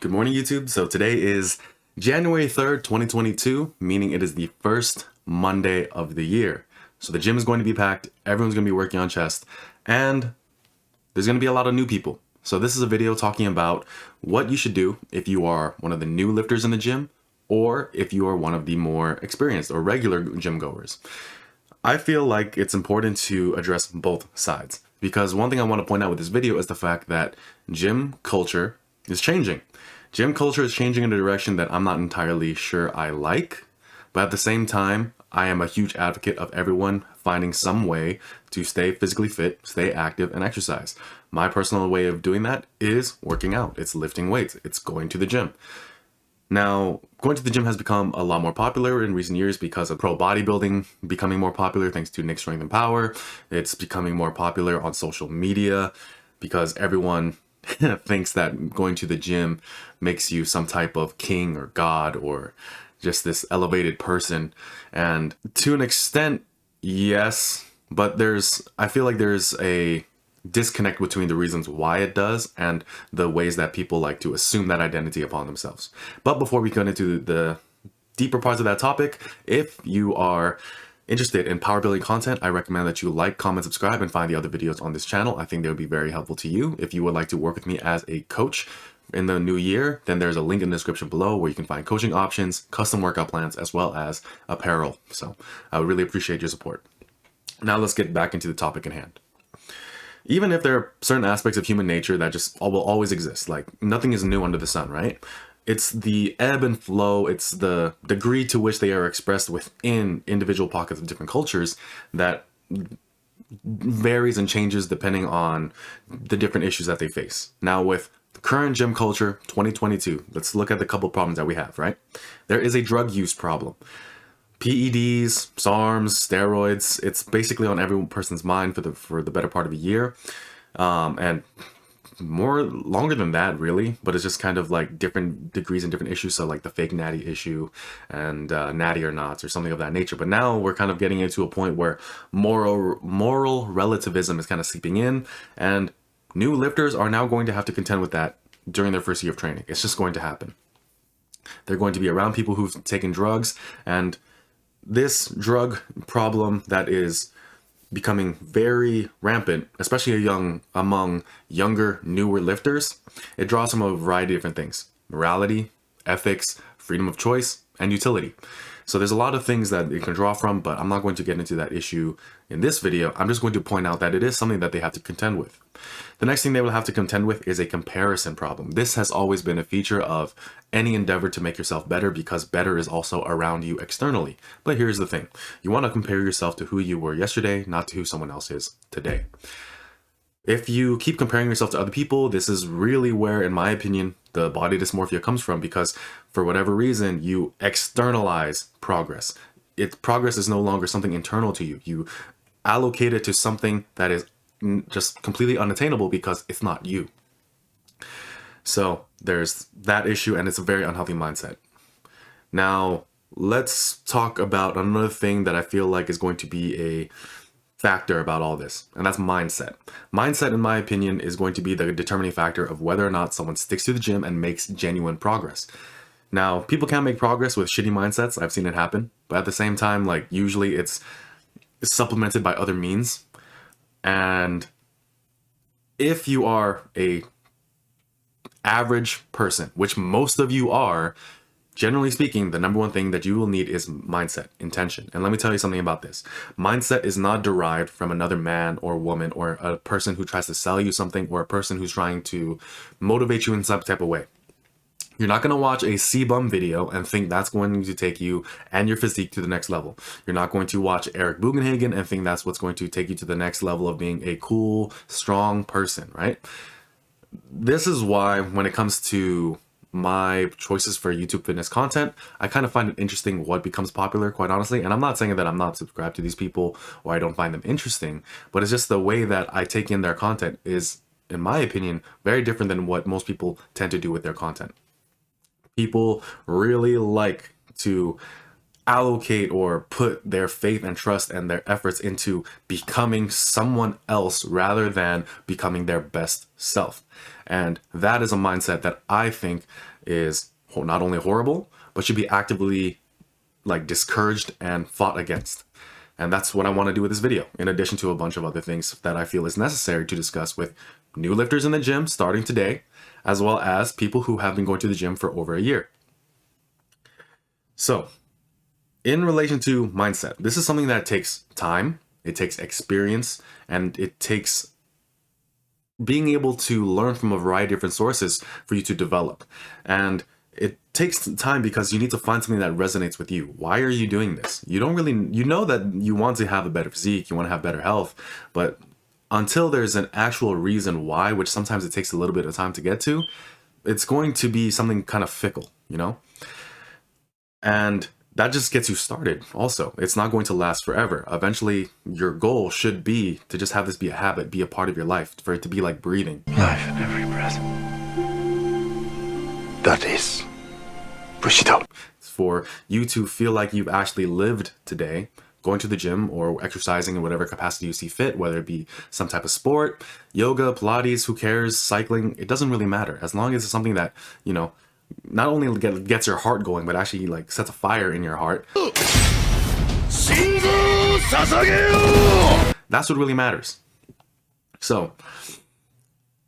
Good morning, YouTube. So today is January 3rd, 2022, meaning it is the first Monday of the year. So the gym is going to be packed, everyone's going to be working on chest, and there's going to be a lot of new people. So this is a video talking about what you should do if you are one of the new lifters in the gym, or if you are one of the more experienced or regular gym goers. I feel like it's important to address both sides, because one thing I want to point out with this video is the fact that gym culture is changing. Gym culture is changing in a direction that I'm not entirely sure I like, but at the same time, I am a huge advocate of everyone finding some way to stay physically fit, stay active, and exercise. My personal way of doing that is working out. It's lifting weights. It's going to the gym. Now, going to the gym has become a lot more popular in recent years because of pro bodybuilding becoming more popular thanks to Nick Strength and Power. It's becoming more popular on social media because everyone thinks that going to the gym makes you some type of king or god or just this elevated person. And to an extent, yes, but I feel like there's a disconnect between the reasons why it does and the ways that people like to assume that identity upon themselves. But before we get into the deeper parts of that topic, if you are interested in power building content, I recommend that you like, comment, subscribe, and find the other videos on this channel. I think they would be very helpful to you. If you would like to work with me as a coach in the new year, then there's a link in the description below where you can find coaching options, custom workout plans, as well as apparel. So I would really appreciate your support. Now let's get back into the topic at hand. Even if there are certain aspects of human nature that just will always exist, like nothing is new under the sun, right? It's the ebb and flow, it's the degree to which they are expressed within individual pockets of different cultures that varies and changes depending on the different issues that they face. Now, with the current gym culture, 2022, let's look at the couple problems that we have, right? There is a drug use problem. PEDs, SARMs, steroids, it's basically on every person's mind for the better part of a year. And longer than that, really, but it's just kind of like different degrees and different issues. So like the fake natty issue and natty or nots or something of that nature. But now we're kind of getting into a point where moral relativism is kind of seeping in, and new lifters are now going to have to contend with that during their first year of training. It's just going to happen. They're going to be around people who've taken drugs, and this drug problem that is becoming very rampant, especially among younger, newer lifters, it draws from a variety of different things: morality, ethics, freedom of choice, and utility. So there's a lot of things that it can draw from, but I'm not going to get into that issue in this video. I'm just going to point out that it is something that they have to contend with. The next thing they will have to contend with is a comparison problem. This has always been a feature of any endeavor to make yourself better, because better is also around you externally. But here's the thing. You want to compare yourself to who you were yesterday, not to who someone else is today. If you keep comparing yourself to other people, this is really where, in my opinion, the body dysmorphia comes from, because for whatever reason, you externalize progress. Progress is no longer something internal to you. You allocate it to something that is just completely unattainable because it's not you. So there's that issue, and it's a very unhealthy mindset. Now, let's talk about another thing that I feel like is going to be a factor about all this, and that's mindset. Mindset, in my opinion, is going to be the determining factor of whether or not someone sticks to the gym and makes genuine progress. Now, people can make progress with shitty mindsets. I've seen it happen, but at the same time, like, usually it's supplemented by other means. And if you are a average person, which most of you are, generally speaking, the number one thing that you will need is mindset, intention. And let me tell you something about this. Mindset is not derived from another man or woman or a person who tries to sell you something or a person who's trying to motivate you in some type of way. You're not going to watch a C-bum video and think that's going to take you and your physique to the next level. You're not going to watch Eric Bugenhagen and think that's what's going to take you to the next level of being a cool, strong person, right? This is why when it comes to my choices for YouTube fitness content, I kind of find it interesting what becomes popular, quite honestly. And I'm not saying that I'm not subscribed to these people or I don't find them interesting, but it's just the way that I take in their content is, in my opinion, very different than what most people tend to do with their content. People really like to allocate or put their faith and trust and their efforts into becoming someone else rather than becoming their best self. And that is a mindset that I think is not only horrible, but should be actively like discouraged and fought against. And that's what I want to do with this video, in addition to a bunch of other things that I feel is necessary to discuss with new lifters in the gym starting today, as well as people who have been going to the gym for over a year. So, in relation to mindset, this is something that takes time, it takes experience, and it takes being able to learn from a variety of different sources for you to develop. And it takes time because you need to find something that resonates with you. Why are you doing this? You don't really, you know that you want to have a better physique, you want to have better health, but until there's an actual reason why, which sometimes it takes a little bit of time to get to, it's going to be something kind of fickle, you know? And that just gets you started also. It's not going to last forever. Eventually, your goal should be to just have this be a habit, be a part of your life, for it to be like breathing. Life in every breath. That is, push it up. For you to feel like you've actually lived today, going to the gym or exercising in whatever capacity you see fit, whether it be some type of sport, yoga, Pilates, who cares, cycling, it doesn't really matter. As long as it's something that, you know, not only gets your heart going, but actually like sets a fire in your heart. That's what really matters. So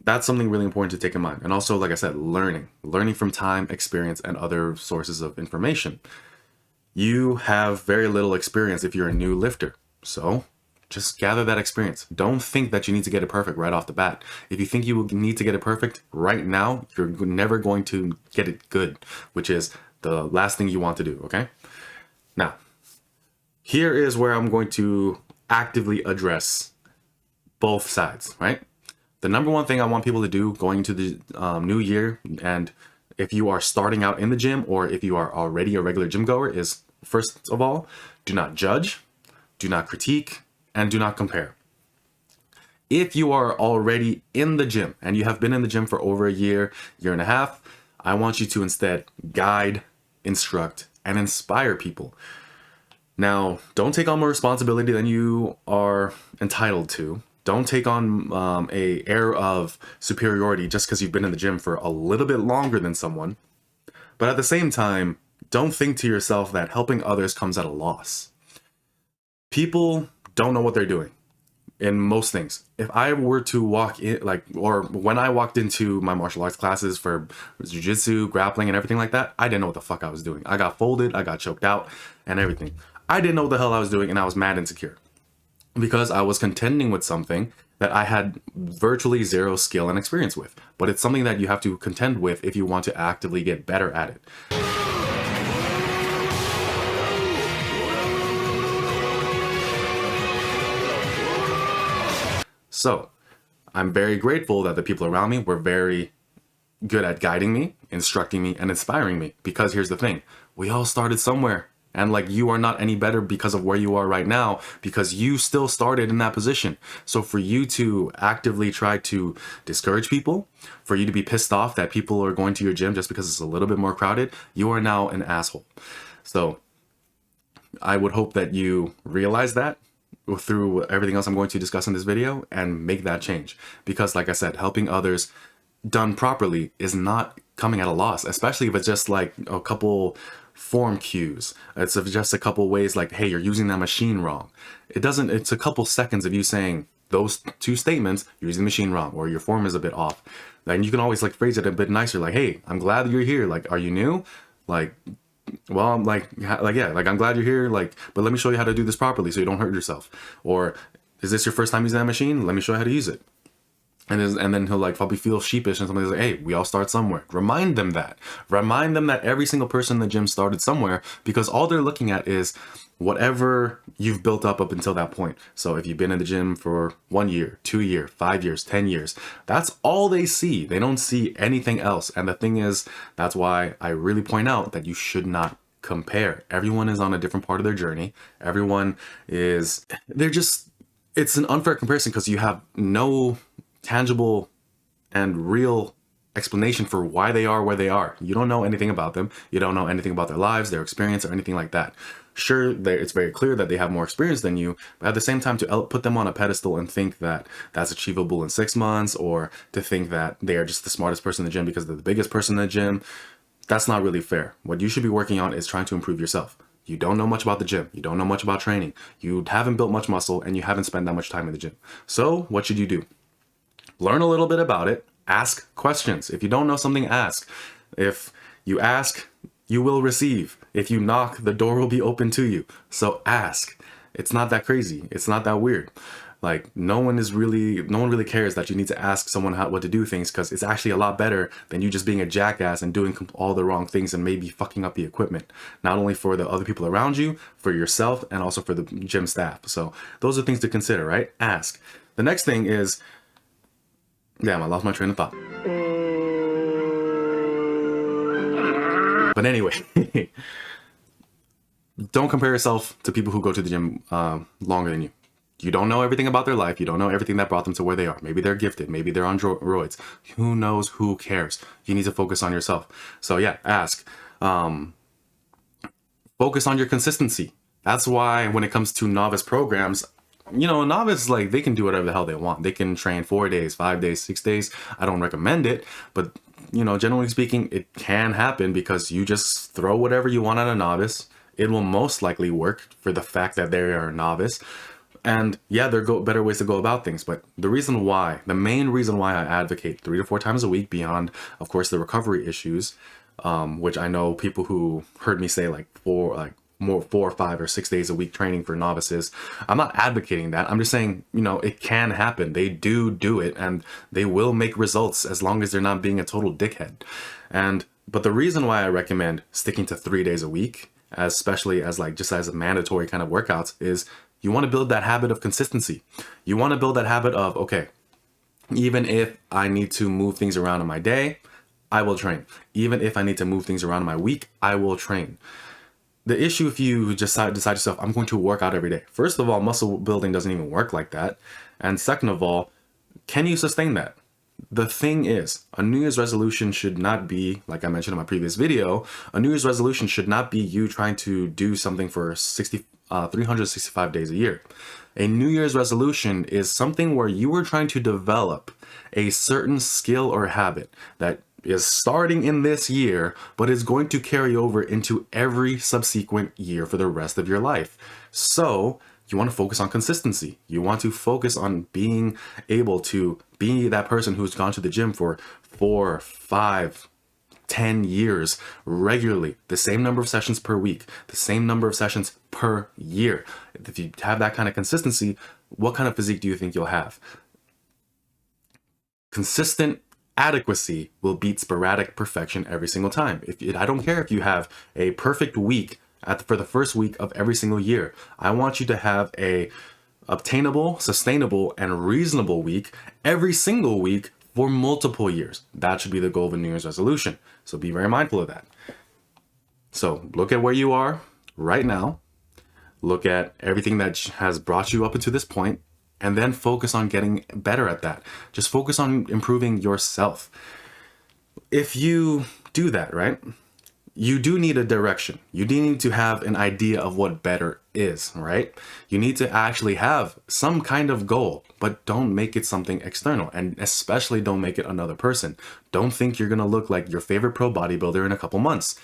that's something really important to take in mind. And also, like I said, learning from time, experience, and other sources of information. You have very little experience if you're a new lifter. So just gather that experience. Don't think that you need to get it perfect right off the bat. If you think you need to get it perfect right now, you're never going to get it good, which is the last thing you want to do, okay? Now, here is where I'm going to actively address both sides, right? The number one thing I want people to do going into the new year, and if you are starting out in the gym or if you are already a regular gym goer, is first of all, do not judge, do not critique, and do not compare. If you are already in the gym and you have been in the gym for over a year, year and a half, I want you to instead guide, instruct, and inspire people. Now, don't take on more responsibility than you are entitled to. Don't take on a air of superiority just because you've been in the gym for a little bit longer than someone. But at the same time, don't think to yourself that helping others comes at a loss. People don't know what they're doing in most things. If I were to walk in, or when I walked into my martial arts classes for jiu-jitsu, grappling, and everything like that, I didn't know what the fuck I was doing. I got folded, I got choked out, and everything. I didn't know what the hell I was doing, and I was mad insecure because I was contending with something that I had virtually zero skill and experience with. But it's something that you have to contend with if you want to actively get better at it. So, I'm very grateful that the people around me were very good at guiding me, instructing me, and inspiring me. Because here's the thing, we all started somewhere. And like, you are not any better because of where you are right now, because you still started in that position. So for you to actively try to discourage people, for you to be pissed off that people are going to your gym just because it's a little bit more crowded, you are now an asshole. So I would hope that you realize that through everything else I'm going to discuss in this video and make that change. Because like I said, helping others done properly is not coming at a loss, especially if it's just like a couple form cues. It's just a couple ways like, hey, you're using that machine wrong. It's a couple seconds of you saying those two statements, you're using the machine wrong, or your form is a bit off. Then you can always like phrase it a bit nicer, like, hey, I'm glad you're here. Like, are you new? Like, well, I'm yeah, I'm glad you're here. Like, but let me show you how to do this properly so you don't hurt yourself. Or is this your first time using that machine? Let me show you how to use it. And then he'll like probably feel sheepish and somebody's like, hey, we all start somewhere. Remind them that every single person in the gym started somewhere, because all they're looking at is whatever you've built up until that point. So if you've been in the gym for 1 year, 2 years, 5 years, 10 years, that's all they see. They don't see anything else. And the thing is, that's why I really point out that you should not compare. Everyone is on a different part of their journey. It's an unfair comparison because you have no tangible and real explanation for why they are where they are. You don't know anything about them. You don't know anything about their lives, their experience, or anything like that. Sure, it's very clear that they have more experience than you, but at the same time, to put them on a pedestal and think that that's achievable in 6 months, or to think that they are just the smartest person in the gym because they're the biggest person in the gym, that's not really fair. What you should be working on is trying to improve yourself. You don't know much about the gym. You don't know much about training. You haven't built much muscle, and you haven't spent that much time in the gym. So what should you do? Learn a little bit about it. Ask questions. If you don't know something, ask. If you ask, you will receive. If you knock, the door will be open to you. So ask. It's not that crazy. It's not that weird. Like, no one really cares that you need to ask someone what to do things, because it's actually a lot better than you just being a jackass and doing all the wrong things and maybe fucking up the equipment. Not only for the other people around you, for yourself, and also for the gym staff. So those are things to consider, right? Ask. The next thing is, damn, I lost my train of thought. But anyway, don't compare yourself to people who go to the gym longer than you. You don't know everything about their life. You don't know everything that brought them to where they are. Maybe they're gifted. Maybe they're on roids. Who knows? Who cares? You need to focus on yourself. So yeah, ask. Focus on your consistency. That's why when it comes to novice programs, you know, a novice, like, they can do whatever the hell they want. They can train 4 days, 5 days, 6 days. I don't recommend it, but, you know, generally speaking, it can happen because you just throw whatever you want at a novice. It will most likely work for the fact that they are a novice. And yeah, there are better ways to go about things. But the main reason why I advocate 3 to 4 times a week, beyond, of course, the recovery issues, which I know people who heard me say like 4 or 5 or 6 days a week training for novices. I'm not advocating that. I'm just saying, you know, it can happen. They do it, and they will make results as long as they're not being a total dickhead. But the reason why I recommend sticking to 3 days a week, especially as like just as a mandatory kind of workouts, is you want to build that habit of consistency. You want to build that habit of, okay, even if I need to move things around in my day, I will train. Even if I need to move things around in my week, I will train. The issue if you just decide yourself, I'm going to work out every day. First of all, muscle building doesn't even work like that. And second of all, can you sustain that? The thing is, a New Year's resolution should not be, like I mentioned in my previous video, a New Year's resolution should not be you trying to do something for 365 days a year. A New Year's resolution is something where you are trying to develop a certain skill or habit that is starting in this year, but is going to carry over into every subsequent year for the rest of your life. So you want to focus on consistency. You want to focus on being able to be that person who's gone to the gym for 4, 5, 10 years regularly, the same number of sessions per week, the same number of sessions per year. If you have that kind of consistency, what kind of physique do you think you'll have? Consistent adequacy will beat sporadic perfection every single time. I don't care if you have a perfect week for the first week of every single year. I want you to have a obtainable, sustainable, and reasonable week every single week for multiple years. That should be the goal of a New Year's resolution. So be very mindful of that. So look at where you are right now. Look at everything that has brought you up until this point, and then focus on getting better at that. Just focus on improving yourself. If you do that, right, you do need a direction. You do need to have an idea of what better is, right? You need to actually have some kind of goal, but don't make it something external, and especially don't make it another person. Don't think you're gonna look like your favorite pro bodybuilder in a couple months.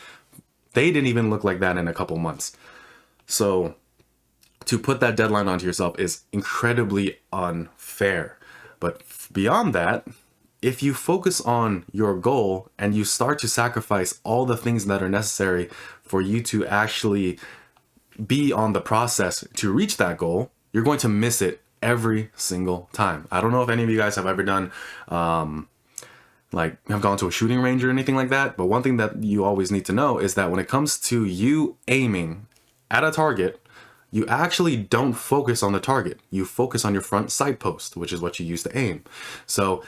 They didn't even look like that in a couple months. So to put that deadline onto yourself is incredibly unfair. But beyond that, if you focus on your goal and you start to sacrifice all the things that are necessary for you to actually be on the process to reach that goal, you're going to miss it every single time. I don't know if any of you guys have ever done, have gone to a shooting range or anything like that, but one thing that you always need to know is that when it comes to you aiming at a target, you actually don't focus on the target. You focus on your front sight post, which is what you use to aim. So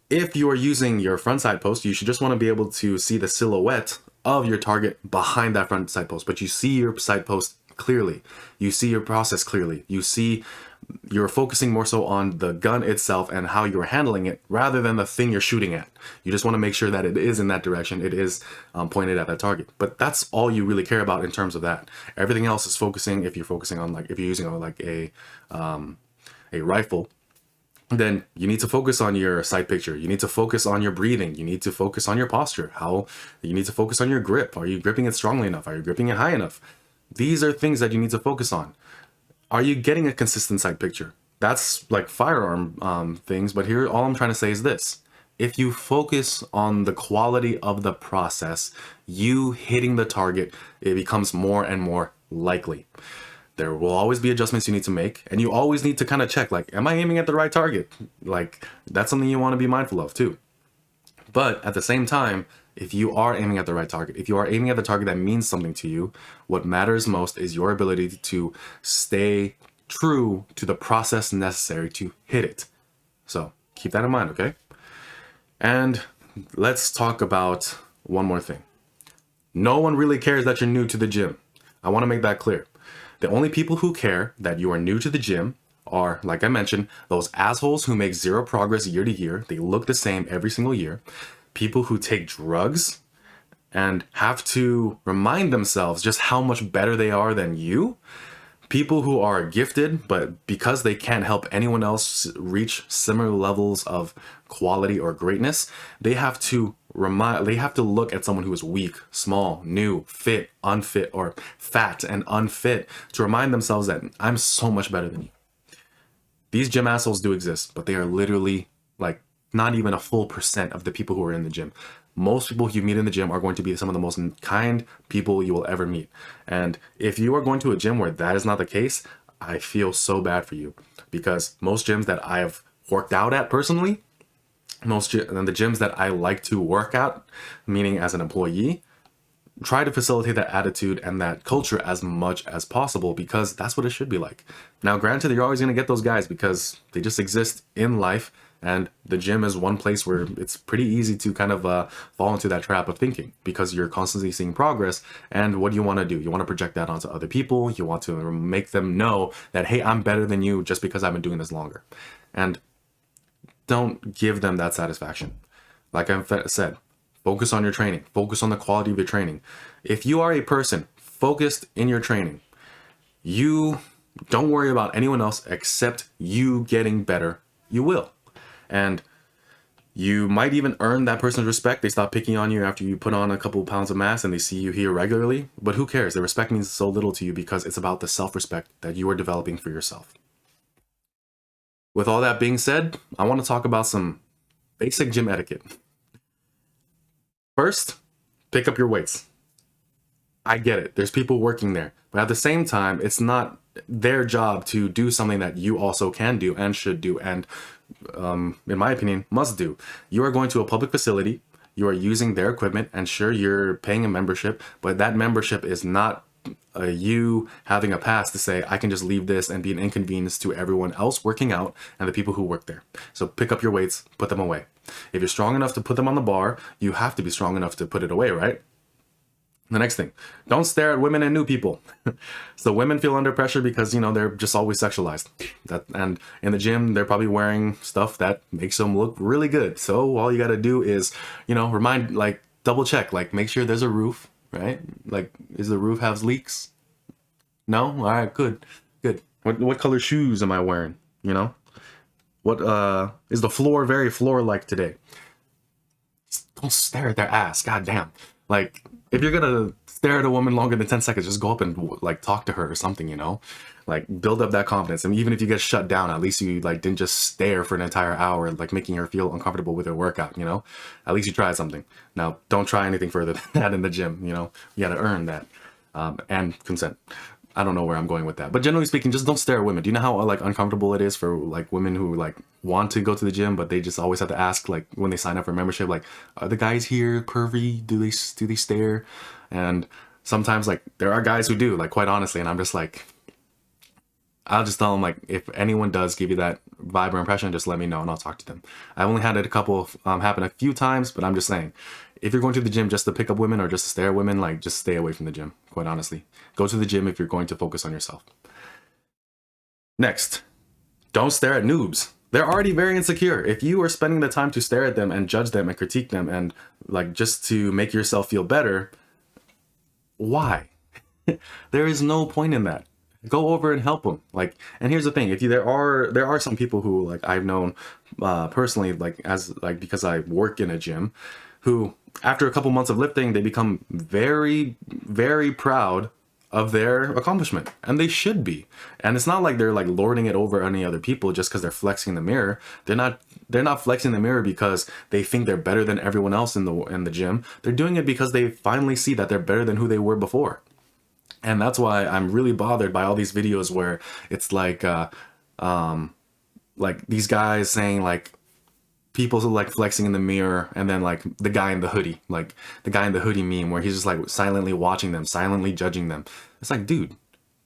if you are using your front sight post, you should just want to be able to see the silhouette of your target behind that front sight post, but you see your sight post clearly. You see your process clearly. You see you're focusing more so on the gun itself and how you're handling it rather than the thing you're shooting at. You just want to make sure that it is in that direction. It is pointed at that target. But that's all you really care about in terms of that. Everything else is focusing, if you're focusing on like, if you're using like a rifle, then you need to focus on your sight picture. You need to focus on your breathing. You need to focus on your posture. You need to focus on your grip. Are you gripping it strongly enough? Are you gripping it high enough? These are things that you need to focus on. Are you getting a consistent sight picture? That's like firearm things, but here all I'm trying to say is this. If you focus on the quality of the process, you hitting the target, it becomes more and more likely. There will always be adjustments you need to make, and you always need to kind of check, like, am I aiming at the right target? Like, that's something you want to be mindful of too. But at the same time, if you are aiming at the right target, if you are aiming at the target that means something to you, what matters most is your ability to stay true to the process necessary to hit it. So keep that in mind, okay? And let's talk about one more thing. No one really cares that you're new to the gym. I want to make that clear. The only people who care that you are new to the gym are, like I mentioned, those assholes who make zero progress year to year. They look the same every single year. People who take drugs and have to remind themselves just how much better they are than you. People who are gifted, but because they can't help anyone else reach similar levels of quality or greatness, they have to look at someone who is weak, small, new, fit, unfit, or fat and unfit to remind themselves that I'm so much better than you. These gym assholes do exist, but they are literally like not even a full % of the people who are in the gym. Most people you meet in the gym are going to be some of the most kind people you will ever meet. And if you are going to a gym where that is not the case, I feel so bad for you, because most gyms that I have worked out at personally, the gyms that I like to work at, meaning as an employee, try to facilitate that attitude and that culture as much as possible, because that's what it should be like. Now, granted, you're always going to get those guys because they just exist in life, and the gym is one place where it's pretty easy to kind of fall into that trap of thinking, because you're constantly seeing progress. And what do you want to do? You want to project that onto other people. You want to make them know that, hey, I'm better than you just because I've been doing this longer. And don't give them that satisfaction. Like I said, focus on your training. Focus on the quality of your training. If you are a person focused in your training, you don't worry about anyone else except you getting better. You will. And you might even earn that person's respect. They stop picking on you after you put on a couple of pounds of mass and they see you here regularly. But who cares? The respect means so little to you because it's about the self-respect that you are developing for yourself. With all that being said, I want to talk about some basic gym etiquette. First, pick up your weights. I get it. There's people working there. But at the same time, it's not their job to do something that you also can do and should do and, in my opinion, must do. You are going to a public facility. You are using their equipment, and sure, you're paying a membership, but that membership is not you having a pass to say, I can just leave this and be an inconvenience to everyone else working out and the people who work there. So pick up your weights, put them away. If you're strong enough to put them on the bar, you have to be strong enough to put it away, right? The next thing, don't stare at women and new people. So women feel under pressure because, they're just always sexualized. And in the gym, they're probably wearing stuff that makes them look really good. So all you got to do is, double check, make sure there's a roof, right? Is the roof has leaks? No? All right, good. What color shoes am I wearing? What is the floor very floor-like today? Don't stare at their ass. God damn. If you're gonna stare at a woman longer than 10 seconds, just go up and talk to her or something, build up that confidence. And even if you get shut down, at least you didn't just stare for an entire hour, making her feel uncomfortable with her workout, at least you tried something. Now, don't try anything further than that in the gym, you gotta earn that, and consent. I don't know where I'm going with that, but generally speaking, just don't stare at women. Do you know how uncomfortable it is for women who want to go to the gym, but they just always have to ask when they sign up for membership, are the guys here pervy? Do they stare? And sometimes there are guys who do, quite honestly, and I'm just I'll just tell them if anyone does give you that vibe or impression, just let me know and I'll talk to them. I've only had it happen a few times, but I'm just saying, if you're going to the gym just to pick up women or just to stare at women, just stay away from the gym, quite honestly. Go to the gym if you're going to focus on yourself. Next, don't stare at noobs. They're already very insecure. If you are spending the time to stare at them and judge them and critique them and like just to make yourself feel better, why? There is no point in that. Go over and help them. Like, and here's the thing: if you there are some people who like I've known personally, like as like because I work in a gym, who after a couple months of lifting, they become very, very proud of their accomplishment, and they should be. And it's not like they're like lording it over any other people just because they're flexing the mirror. They're not flexing the mirror because they think they're better than everyone else in the gym. They're doing it because they finally see that they're better than who they were before. And that's why I'm really bothered by all these videos where it's like these guys saying like people who like flexing in the mirror, and then like the guy in the hoodie, like the guy in the hoodie meme where he's just like silently watching them, silently judging them. It's like, dude,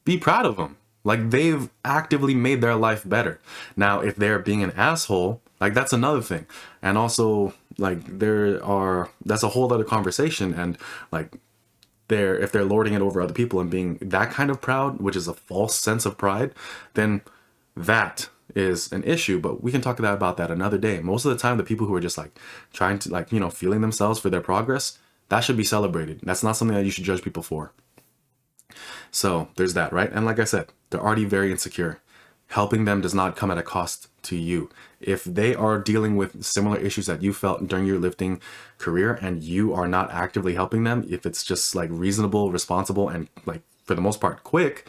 be proud of them. Like, they've actively made their life better. Now, if they're being an asshole, like that's another thing. And also like that's a whole other conversation. And like if they're lording it over other people and being that kind of proud, which is a false sense of pride, then that is an issue. But we can talk about that another day. Most of the time, the people who are just like trying to like, feeling themselves for their progress, that should be celebrated. That's not something that you should judge people for. So there's that, right? And like I said, they're already very insecure. Helping them does not come at a cost to you. If they are dealing with similar issues that you felt during your lifting career and you are not actively helping them, if it's just like reasonable, responsible, and like for the most part quick,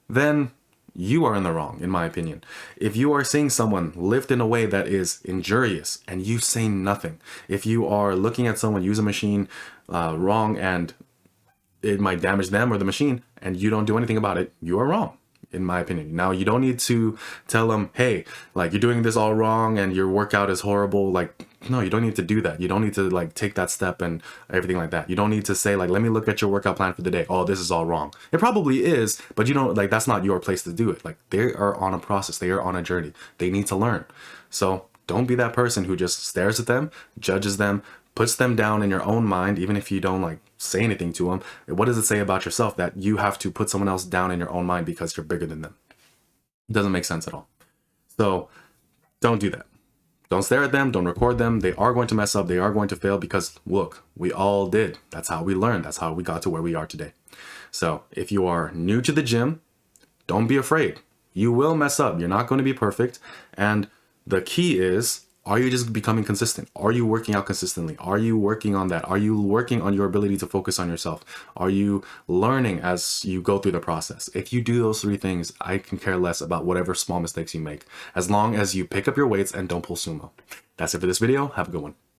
then you are in the wrong, in my opinion. If you are seeing someone lift in a way that is injurious and you say nothing, if you are looking at someone use a machine wrong and it might damage them or the machine and you don't do anything about it, you are wrong, in my opinion. Now, you don't need to tell them, hey, like, you're doing this all wrong and your workout is horrible. Like, no, you don't need to do that. You don't need to like take that step and everything like that. You don't need to say like, let me look at your workout plan for the day. Oh, this is all wrong. It probably is, but you don't like, that's not your place to do it. Like, they are on a process. They are on a journey. They need to learn. So don't be that person who just stares at them, judges them, puts them down in your own mind, even if you don't like say anything to them. What does it say about yourself that you have to put someone else down in your own mind because you're bigger than them? It doesn't make sense at all. So don't do that. Don't stare at them. Don't record them. They are going to mess up. They are going to fail because look, we all did. That's how we learned. That's how we got to where we are today. So if you are new to the gym, don't be afraid. You will mess up. You're not going to be perfect. And the key is, are you just becoming consistent? Are you working out consistently? Are you working on that? Are you working on your ability to focus on yourself? Are you learning as you go through the process? If you do those three things, I can care less about whatever small mistakes you make, as long as you pick up your weights and don't pull sumo. That's it for this video. Have a good one.